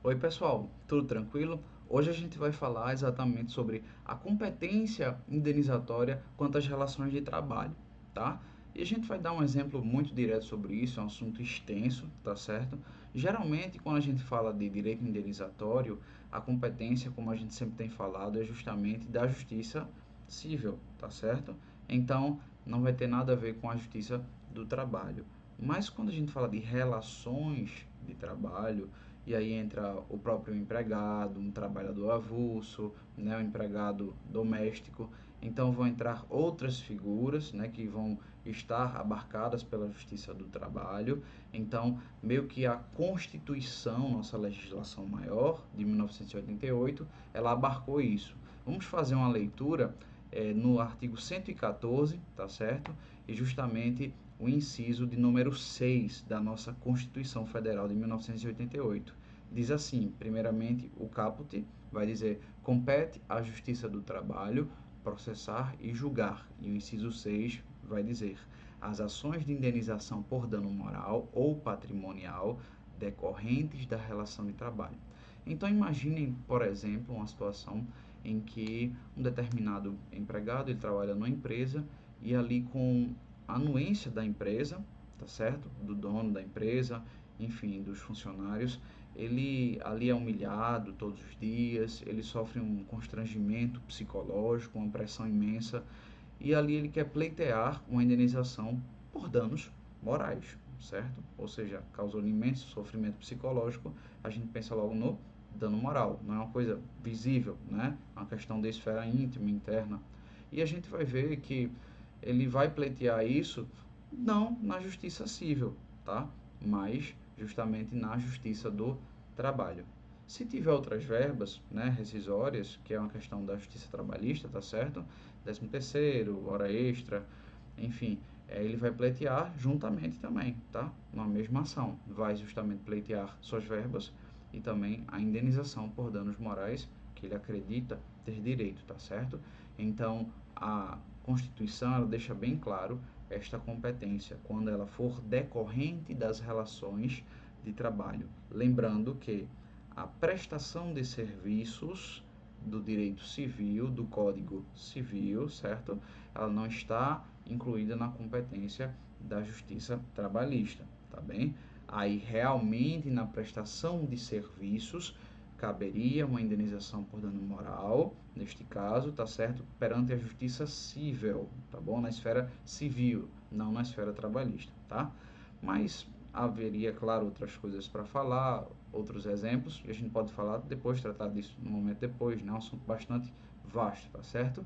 Oi pessoal, tudo tranquilo? Hoje a gente vai falar exatamente sobre a competência indenizatória quanto às relações de trabalho, tá? E a gente vai dar um exemplo muito direto sobre isso, é um assunto extenso, tá certo? Geralmente, quando a gente fala de direito indenizatório, a competência, como a gente sempre tem falado, é justamente da justiça civil, tá certo? Então, não vai ter nada a ver com a justiça do trabalho. Mas quando a gente fala de relações de trabalho, e aí entra o próprio empregado, um trabalhador avulso, né, um empregado doméstico. Então vão entrar outras figuras, né, que vão estar abarcadas pela Justiça do Trabalho. Então, meio que a Constituição, nossa legislação maior, de 1988, ela abarcou isso. Vamos fazer uma leitura no artigo 114, tá certo? E justamente o inciso de número 6 da nossa Constituição Federal de 1988. Diz assim, primeiramente, o caput vai dizer: compete à Justiça do Trabalho processar e julgar. E o inciso 6 vai dizer: as ações de indenização por dano moral ou patrimonial decorrentes da relação de trabalho. Então imaginem, por exemplo, uma situação em que um determinado empregado ele trabalha numa empresa e ali com a anuência da empresa, tá certo? Do dono da empresa, enfim, dos funcionários, ele ali é humilhado todos os dias, ele sofre um constrangimento psicológico, uma pressão imensa, e ali ele quer pleitear uma indenização por danos morais, certo? Ou seja, causou imenso sofrimento psicológico, a gente pensa logo no dano moral, não é uma coisa visível, né? É uma questão de esfera íntima, interna. E a gente vai ver que ele vai pleitear isso não na justiça civil, tá? Mas justamente na justiça do trabalho. Se tiver outras verbas, né, rescisórias, que é uma questão da justiça trabalhista, tá certo? 13º, hora extra, enfim, ele vai pleitear juntamente também, tá? Na mesma ação. Vai justamente pleitear suas verbas e também a indenização por danos morais que ele acredita ter direito, tá certo? Então, a Constituição ela deixa bem claro esta competência quando ela for decorrente das relações de trabalho. Lembrando que a prestação de serviços do direito civil, do Código Civil, certo? Ela não está incluída na competência da Justiça Trabalhista, tá bem? Aí realmente na prestação de serviços caberia uma indenização por dano moral, neste caso, tá certo? Perante a Justiça Civil, tá bom? Na esfera civil, não na esfera trabalhista, tá? Mas haveria, claro, outras coisas para falar, outros exemplos, e a gente pode falar depois, tratar disso no momento depois, né? É um assunto bastante vasto, tá certo?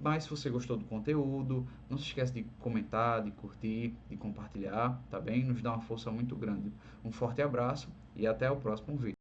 Mas se você gostou do conteúdo, não se esquece de comentar, de curtir, de compartilhar, tá bem? Nos dá uma força muito grande. Um forte abraço e até o próximo vídeo.